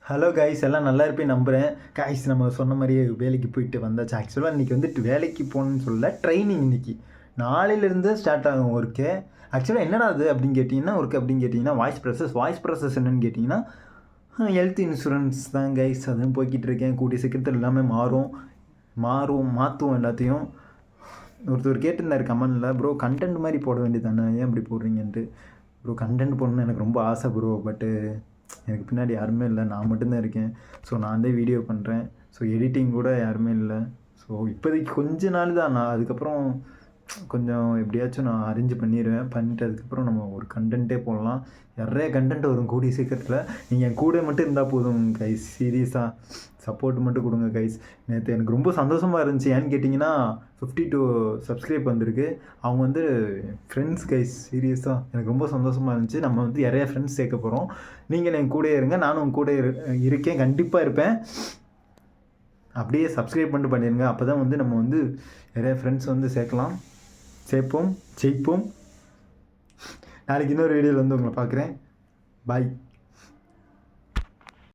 Hello guys, எல்லாம் நல்லா இருப்பேன் நம்புகிறேன். கைஸ், நம்ம சொன்ன மாதிரியே வேலைக்கு போயிட்டு வந்தாச்சு. ஆக்சுவலாக இன்றைக்கி வந்துட்டு வேலைக்கு போகணுன்னு சொல்ல, ட்ரைனிங் இன்றைக்கி நாளையிலேருந்து ஸ்டார்ட் ஆகும் ஒர்க்கு. ஆக்சுவலாக என்னடா அது அப்படின்னு கேட்டிங்கன்னா, ஒர்க் அப்படின்னு கேட்டிங்கன்னா வாய்ஸ் ப்ராசஸ் என்னென்னு கேட்டிங்கன்னா ஹெல்த் இன்சூரன்ஸ் தான் கைஸ். அதுவும் போய்கிட்டு இருக்கேன். கூடிய சீக்கிரத்தில் எல்லாமே மாற்றுவோம் எல்லாத்தையும். ஒருத்தர் கேட்டிருந்தார் கமெண்டில், ப்ரோ கண்டென்ட் மாதிரி போட வேண்டியது தானே, ஏன் இப்படி போடுறீங்கன்ட்டு. ப்ரோ கண்டென்ட் போடணுன்னு எனக்கு ரொம்ப ஆசை ப்ரோ. பட்டு எனக்கு பின்னாடி யாருமே இல்லை, நான் மட்டும்தான் இருக்கேன். ஸோ நான் தான் வீடியோ பண்ணுறேன். ஸோ எடிட்டிங் கூட யாருமே இல்லை. ஸோ இப்போதைக்கு கொஞ்ச நாள் தான். நான் அதுக்கப்புறம் கொஞ்சம் எப்படியாச்சும் நான் அரேஞ்ச் பண்ணிடுவேன். பண்ணிவிட்டு அதுக்கப்புறம் நம்ம ஒரு கண்டென்ட்டே போடலாம். நிறைய கண்டென்ட் வரும் கூடிய சீக்கிரத்தில். நீங்கள் என் கூட மட்டும் இருந்தால் போதும் கைஸ். சீரியஸாக சப்போர்ட் மட்டும் கொடுங்க கைஸ். நேற்று எனக்கு ரொம்ப சந்தோஷமாக இருந்துச்சு. ஏன்னு கேட்டிங்கன்னா 52 சப்ஸ்கிரைப் வந்திருக்கு. அவங்க வந்து ஃப்ரெண்ட்ஸ் கைஸ். சீரியஸாக எனக்கு ரொம்ப சந்தோஷமாக இருந்துச்சு. நம்ம வந்து நிறைய ஃப்ரெண்ட்ஸ் சேர்க்க போகிறோம். நீங்கள் என் கூட இருங்க, நானும் உங்க கூட இருக்கேன், கண்டிப்பாக இருப்பேன். அப்படியே சப்ஸ்கிரைப் பண்ணிடுங்க. அப்போ தான் வந்து நம்ம வந்து நிறைய ஃப்ரெண்ட்ஸ் வந்து சேர்ப்போம், ஜெயிப்போம். நாளைக்கு இன்னொரு வீடியோவில் வந்து உங்களை பார்க்குறேன். பாய்.